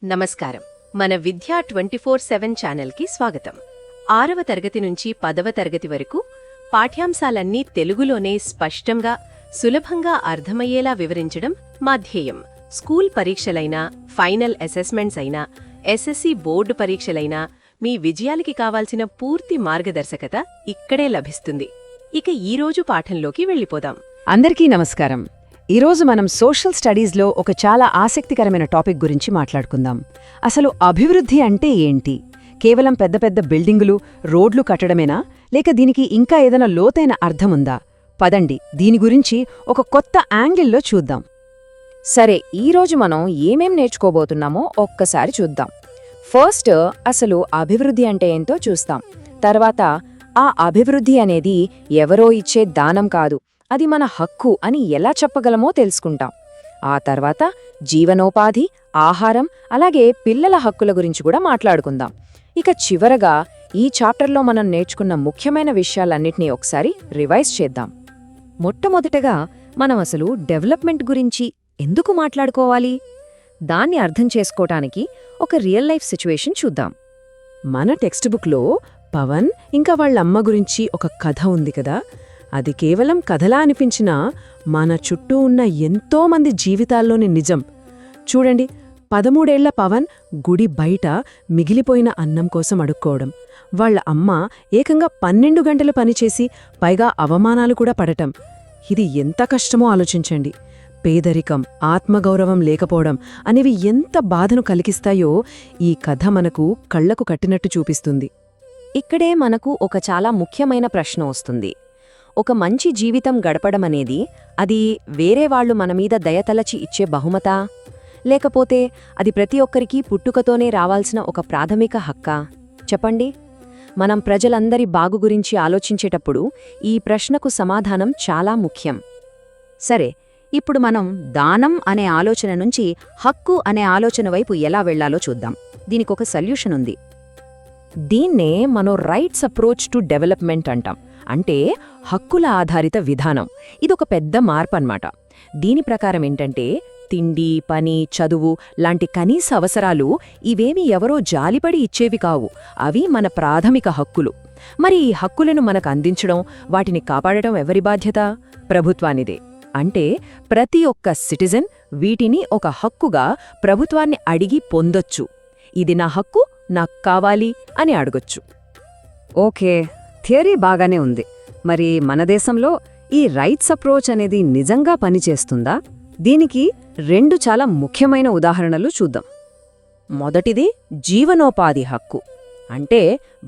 నమస్కారం. మన విద్యా 24/7 ఛానల్కి స్వాగతం. 6వ తరగతి నుంచి 10వ తరగతి వరకు పాఠ్యాంశాలన్నీ తెలుగులోనే స్పష్టంగా, సులభంగా అర్థమయ్యేలా వివరించడం మా ధ్యేయం. స్కూల్ పరీక్షలైనా, ఫైనల్ అసెస్మెంట్స్ అయినా, ఎస్ఎస్సి బోర్డు పరీక్షలైనా మీ విజయాలకి కావాల్సిన పూర్తి మార్గదర్శకత ఇక్కడే లభిస్తుంది. ఇక ఈరోజు పాఠంలోకి వెళ్ళిపోదాం. అందరికీ నమస్కారం. ఈరోజు మనం సోషల్ స్టడీస్లో ఒక చాలా ఆసక్తికరమైన టాపిక్ గురించి మాట్లాడుకుందాం. అసలు అభివృద్ధి అంటే ఏంటి? కేవలం పెద్ద పెద్ద బిల్డింగులు, రోడ్లు కట్టడమేనా, లేక దీనికి ఇంకా ఏదైనా లోతైన అర్థముందా? పదండి, దీని గురించి ఒక కొత్త యాంగిల్లో చూద్దాం. సరే, ఈరోజు మనం ఏమేం నేర్చుకోబోతున్నామో ఒక్కసారి చూద్దాం. ఫస్ట్ అసలు అభివృద్ధి అంటే ఏంటో చూస్తాం. తర్వాత ఆ అభివృద్ధి అనేది ఎవరో ఇచ్చే దానం కాదు, అది మన హక్కు అని ఎలా చెప్పగలమో తెలుసుకుంటాం. ఆ తర్వాత జీవనోపాధి, ఆహారం, అలాగే పిల్లల హక్కుల గురించి కూడా మాట్లాడుకుందాం. ఇక చివరగా ఈ చాప్టర్లో మనం నేర్చుకున్న ముఖ్యమైన విషయాలన్నిటినీ ఒకసారి రివైజ్ చేద్దాం. మొట్టమొదటగా మనం అసలు డెవలప్మెంట్ గురించి ఎందుకు మాట్లాడుకోవాలి? దాన్ని అర్థం చేసుకోవటానికి ఒక రియల్ లైఫ్ సిచ్యువేషన్ చూద్దాం. మన టెక్స్ట్ బుక్లో పవన్ ఇంకా వాళ్ళమ్మ గురించి ఒక కథ ఉంది కదా. అది కేవలం కథలా అనిపించినా మన చుట్టూ ఉన్న ఎంతోమంది జీవితాల్లోని నిజం. చూడండి, 13 ఏళ్ల పవన్ గుడి బయట మిగిలిపోయిన అన్నం కోసం అడుక్కోవడం, వాళ్ల అమ్మ ఏకంగా 12 గంటలు పనిచేసి పైగా అవమానాలు కూడా పడటం. ఇది ఎంత కష్టమో ఆలోచించండి. పేదరికం, ఆత్మగౌరవం లేకపోవడం అనేవి ఎంత బాధను కలిగిస్తాయో ఈ కథ మనకు కళ్లకు కట్టినట్టు చూపిస్తుంది. ఇక్కడే మనకు ఒక చాలా ముఖ్యమైన ప్రశ్న వస్తుంది. ఒక మంచి జీవితం గడపడమనేది అది వేరే వాళ్లు మనమీద దయతలచి ఇచ్చే బహుమతా, లేకపోతే అది ప్రతి ఒక్కరికీ పుట్టుకతోనే రావాల్సిన ఒక ప్రాథమిక హక్కా? చెప్పండి. మనం ప్రజలందరి బాగు గురించి ఆలోచించేటప్పుడు ఈ ప్రశ్నకు సమాధానం చాలా ముఖ్యం. సరే, ఇప్పుడు మనం దానం అనే ఆలోచన నుంచి హక్కు అనే ఆలోచన వైపు ఎలా వెళ్లాలో చూద్దాం. దీనికొక సొల్యూషన్ ఉంది. దీన్నే మనం రైట్స్ అప్రోచ్ టు డెవలప్మెంట్ అంటాం. అంటే హక్కుల ఆధారిత విధానం. ఇదొక పెద్ద మార్పన్నమాట. దీని ప్రకారం ఏంటంటే తిండి, పని, చదువు లాంటి కనీస అవసరాలు ఇవేమీ ఎవరో జాలిపడి ఇచ్చేవి కావు. అవి మన ప్రాథమిక హక్కులు. మరి ఈ హక్కులను మనకు అందించడం, వాటిని కాపాడటం ఎవరి బాధ్యత? ప్రభుత్వానిదే. అంటే ప్రతి ఒక్క సిటిజన్ వీటిని ఒక హక్కుగా ప్రభుత్వాన్ని అడిగి పొందొచ్చు. ఇది నా హక్కు, నాకు కావాలి అని అడగొచ్చు. ఓకే, థియరీ బాగానే ఉంది. మరి మన దేశంలో ఈ రైట్స్ అప్రోచ్ అనేది నిజంగా పనిచేస్తుందా? దీనికి 2 చాలా ముఖ్యమైన ఉదాహరణలు చూద్దాం. మొదటిది జీవనోపాధి హక్కు. అంటే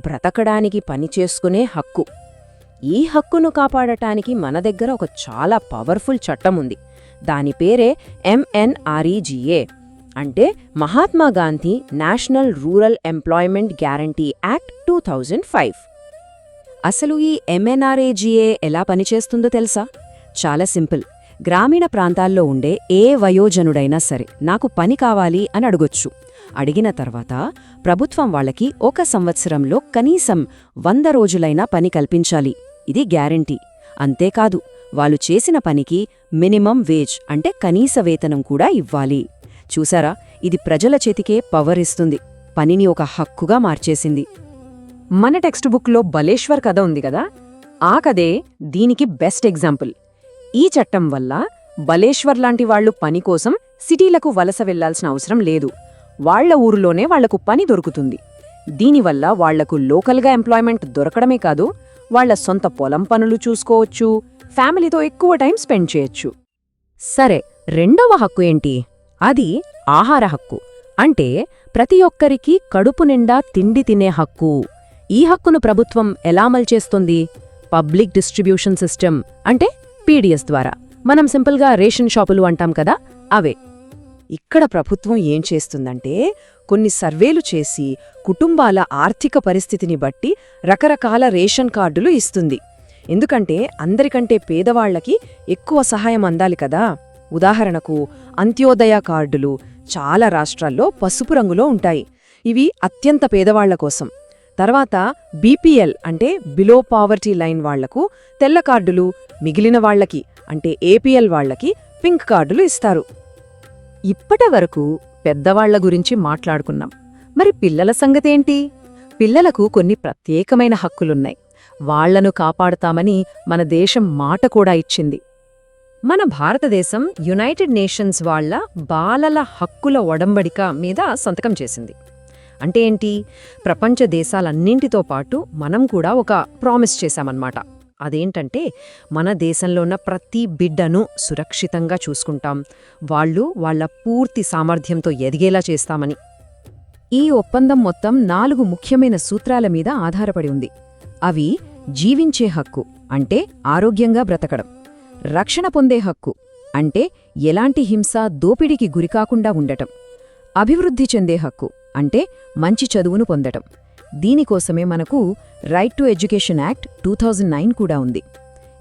బ్రతకడానికి పనిచేసుకునే హక్కు. ఈ హక్కును కాపాడటానికి మన దగ్గర ఒక చాలా పవర్ఫుల్ చట్టం ఉంది. దాని పేరే MNREGA. అంటే Mahatma Gandhi national rural employment guarantee act 2005. అసలు ఈ MNREGA ఎలా పనిచేస్తుందో తెలుసా? చాలా సింపుల్. గ్రామీణ ప్రాంతాల్లో ఉండే ఏ వయోజనుడైనా సరే నాకు పని కావాలి అని అడగొచ్చు. అడిగిన తర్వాత ప్రభుత్వం వాళ్ళకి 1 సంవత్సరంలో కనీసం 100 రోజులైనా పని కల్పించాలి. ఇది గ్యారంటీ. అంతేకాదు, వాళ్ళు చేసిన పనికి మినిమం వేజ్ అంటే కనీస వేతనం కూడా ఇవ్వాలి. చూసారా, ఇది ప్రజల చేతికే పవర్ ఇస్తుంది. పనిని ఒక హక్కుగా మార్చేసింది. మన టెక్స్ట్ బుక్లో బలేశ్వర్ కథ ఉంది కదా, ఆ కథే దీనికి బెస్ట్ ఎగ్జాంపుల్. ఈ చట్టం వల్ల బలేశ్వర్ లాంటి వాళ్లు పని కోసం సిటీలకు వలస వెళ్లాల్సిన అవసరం లేదు. వాళ్ల ఊరిలోనే వాళ్లకు పని దొరుకుతుంది. దీనివల్ల వాళ్లకు లోకల్గా ఎంప్లాయ్మెంట్ దొరకడమే కాదు, వాళ్ల సొంత పొలం పనులు చూసుకోవచ్చు, ఫ్యామిలీతో ఎక్కువ టైం స్పెండ్ చేయొచ్చు. సరే, రెండవ హక్కు ఏంటి? అది ఆహార హక్కు. అంటే ప్రతి ఒక్కరికీ కడుపు నిండా తిండి తినే హక్కు. ఈ హక్కును ప్రభుత్వం ఎలా అమలు చేస్తుంది? పబ్లిక్ డిస్ట్రిబ్యూషన్ సిస్టమ్ అంటే PDS ద్వారా. మనం సింపుల్గా రేషన్ షాపులు అంటాం కదా, అవే. ఇక్కడ ప్రభుత్వం ఏం చేస్తుందంటే కొన్ని సర్వేలు చేసి కుటుంబాల ఆర్థిక పరిస్థితిని బట్టి రకరకాల రేషన్ కార్డులు ఇస్తుంది. ఎందుకంటే అందరికంటే పేదవాళ్లకి ఎక్కువ సహాయం అందాలి కదా. ఉదాహరణకు అంత్యోదయ కార్డులు చాలా రాష్ట్రాల్లో పసుపు రంగులో ఉంటాయి. ఇవి అత్యంత పేదవాళ్ల కోసం. తర్వాత BPL అంటే బిలో పావర్టీ లైన్ వాళ్లకు తెల్ల కార్డులు, మిగిలిన వాళ్లకి అంటే APL వాళ్లకి పింక్ కార్డులు ఇస్తారు. ఇప్పటి వరకు పెద్దవాళ్ల గురించి మాట్లాడుకున్నాం. మరి పిల్లల సంగతేంటి? పిల్లలకు కొన్ని ప్రత్యేకమైన హక్కులున్నాయి. వాళ్లను కాపాడుతామని మన దేశం మాట కూడా ఇచ్చింది. మన భారతదేశం యునైటెడ్ నేషన్స్ వాళ్ల బాలల హక్కుల ఒడంబడిక మీద సంతకం చేసింది. అంటే ఏంటి? ప్రపంచ దేశాలన్నింటితో పాటు మనం కూడా ఒక ప్రామిస్ చేశామన్నమాట. అదేంటంటే మన దేశంలో ఉన్న ప్రతి బిడ్డను సురక్షితంగా చూసుకుంటాం, వాళ్ళు వాళ్ల పూర్తి సామర్థ్యంతో ఎదిగేలా చేస్తామని. ఈ ఒప్పందం మొత్తం 4 ముఖ్యమైన సూత్రాల మీద ఆధారపడి ఉంది. అవి జీవించే హక్కు, అంటే ఆరోగ్యంగా బ్రతకడం; రక్షణ పొందే హక్కు, అంటే ఎలాంటి హింస, దోపిడీకి గురికాకుండా ఉండటం; అభివృద్ధి చెందే హక్కు, అంటే మంచి చదువును పొందటం. దీనికోసమే మనకు రైట్ టు ఎడ్యుకేషన్ యాక్ట్ 2009 కూడా ఉంది.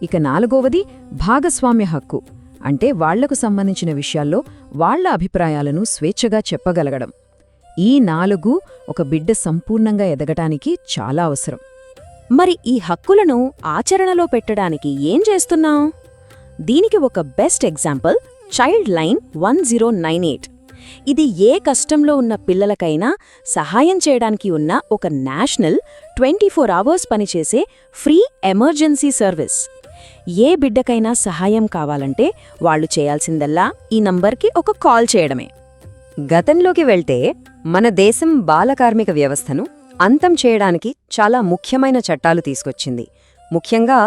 ఇక 4వది భాగస్వామ్య హక్కు, అంటే వాళ్లకు సంబంధించిన విషయాల్లో వాళ్ల అభిప్రాయాలను స్వేచ్ఛగా చెప్పగలగడం. ఈ 4 ఒక బిడ్డ సంపూర్ణంగా ఎదగటానికి చాలా అవసరం. మరి ఈ హక్కులను ఆచరణలో పెట్టడానికి ఏం చేస్తున్నాం? దీనికి ఒక బెస్ట్ ఎగ్జాంపుల్ చైల్డ్ లైన్ 1098. ఇది ఏ కష్టంలో ఉన్న పిల్లలకైనా సహాయం చేయడానికి ఉన్న ఒక నేషనల్ 24 అవర్స్ పనిచేసే ఫ్రీ ఎమర్జెన్సీ సర్వీస్. ఏ బిడ్డకైనా సహాయం కావాలంటే వాళ్లు చేయాల్సిందల్లా ఈ నంబర్కి ఒక కాల్ చేయడమే. గతంలోకి వెళ్తే మన దేశం బాలకార్మిక వ్యవస్థను అంతం చేయడానికి చాలా ముఖ్యమైన చట్టాలు తీసుకొచ్చింది. ముఖ్యంగా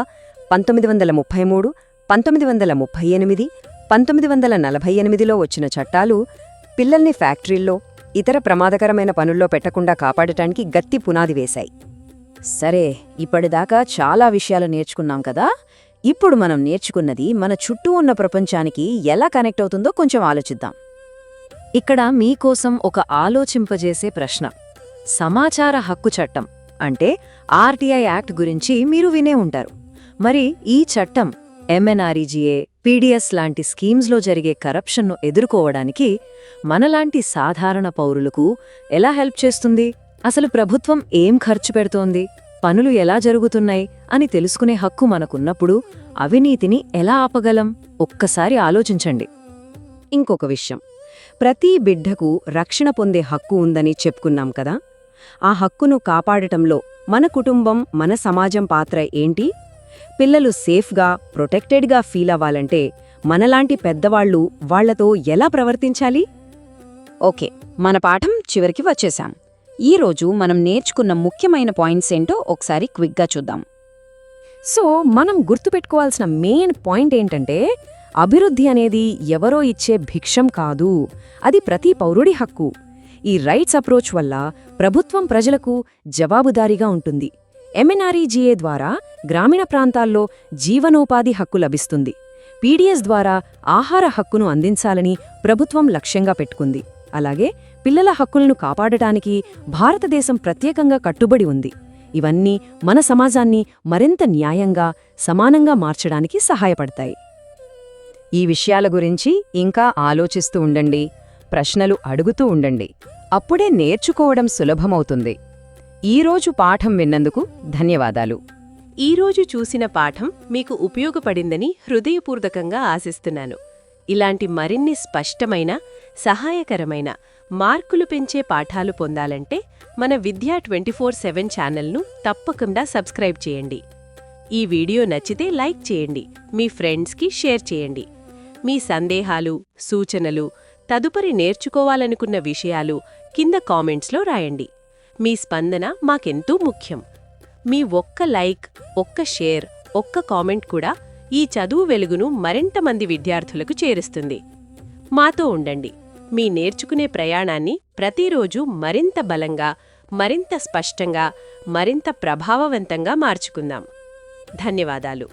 1933, 1938, 1948లో వచ్చిన చట్టాలు పిల్లల్ని ఫ్యాక్టరీల్లో, ఇతర ప్రమాదకరమైన పనుల్లో పెట్టకుండా కాపాడటానికి గట్టి పునాది వేశాయి. సరే, ఇప్పటిదాకా చాలా విషయాలు నేర్చుకున్నాం కదా. ఇప్పుడు మనం నేర్చుకున్నది మన చుట్టూ ఉన్న ప్రపంచానికి ఎలా కనెక్ట్ అవుతుందో కొంచెం ఆలోచిద్దాం. ఇక్కడ మీకోసం ఒక ఆలోచింపజేసే ప్రశ్న. సమాచార హక్కు చట్టం అంటే ఆర్టీఐ యాక్ట్ గురించి మీరు వినే ఉంటారు. మరి ఈ చట్టం ఎంఎన్ఆర్ఈజీఏ, పీడీఎస్ లాంటి స్కీమ్స్లో జరిగే కరప్షన్ను ఎదుర్కోవడానికి మనలాంటి సాధారణ పౌరులకు ఎలా హెల్ప్ చేస్తుంది? అసలు ప్రభుత్వం ఏం ఖర్చు పెడుతోంది, పనులు ఎలా జరుగుతున్నాయి అని తెలుసుకునే హక్కు మనకున్నప్పుడు అవినీతిని ఎలా ఆపగలం? ఒక్కసారి ఆలోచించండి. ఇంకొక విషయం, ప్రతి బిడ్డకు రక్షణ పొందే హక్కు ఉందని చెప్పుకున్నాం కదా. ఆ హక్కును కాపాడటంలో మన కుటుంబం, మన సమాజం పాత్ర ఏంటి? పిల్లలు సేఫ్గా, ప్రొటెక్టెడ్గా ఫీల్ అవ్వాలంటే మనలాంటి పెద్దవాళ్లు వాళ్లతో ఎలా ప్రవర్తించాలి? ఓకే, మన పాఠం చివరికి వచ్చేశాం. ఈరోజు మనం నేర్చుకున్న ముఖ్యమైన పాయింట్స్ ఏంటో ఒకసారి క్విక్గా చూద్దాం. సో మనం గుర్తుపెట్టుకోవాల్సిన మెయిన్ పాయింట్ ఏంటంటే, అభివృద్ధి అనేది ఎవరో ఇచ్చే భిక్షం కాదు, అది ప్రతి పౌరుడి హక్కు. ఈ రైట్స్ అప్రోచ్ వల్ల ప్రభుత్వం ప్రజలకు జవాబుదారీగా ఉంటుంది. ఎంఎన్ఆర్ఈజీఏ ద్వారా గ్రామీణ ప్రాంతాల్లో జీవనోపాధి హక్కు లభిస్తుంది. పీడీఎస్ ద్వారా ఆహార హక్కును అందించాలని ప్రభుత్వం లక్ష్యంగా పెట్టుకుంది. అలాగే పిల్లల హక్కులను కాపాడటానికి భారతదేశం ప్రత్యేకంగా కట్టుబడి ఉంది. ఇవన్నీ మన సమాజాన్ని మరింత న్యాయంగా, సమానంగా మార్చడానికి సహాయపడతాయి. ఈ విషయాల గురించి ఇంకా ఆలోచిస్తూ ఉండండి, ప్రశ్నలు అడుగుతూ ఉండండి. అప్పుడే నేర్చుకోవడం సులభమవుతుంది. ఈరోజు పాఠం విన్నందుకు ధన్యవాదాలు. ఈరోజు చూసిన పాఠం మీకు ఉపయోగపడిందని హృదయపూర్వకంగా ఆశిస్తున్నాను. ఇలాంటి మరిన్ని స్పష్టమైన, సహాయకరమైన, మార్కులు పెంచే పాఠాలు పొందాలంటే మన విద్యా 24/7 ఛానల్ను తప్పకుండా సబ్స్క్రైబ్ చేయండి. ఈ వీడియో నచ్చితే లైక్ చేయండి, మీ ఫ్రెండ్స్కి షేర్ చేయండి. మీ సందేహాలు, సూచనలు, తదుపరి నేర్చుకోవాలనుకున్న విషయాలు కింద కామెంట్స్లో రాయండి. మీ స్పందన మాకెంతో ముఖ్యం. మీ ఒక్క లైక్, ఒక్క షేర్, ఒక్క కామెంట్ కూడా ఈ చదువు వెలుగును మరింత మంది విద్యార్థులకు చేరుస్తుంది. మాతో ఉండండి. మీ నేర్చుకునే ప్రయాణాన్ని ప్రతిరోజు మరింత బలంగా, మరింత స్పష్టంగా, మరింత ప్రభావవంతంగా మార్చుకుందాం. ధన్యవాదాలు.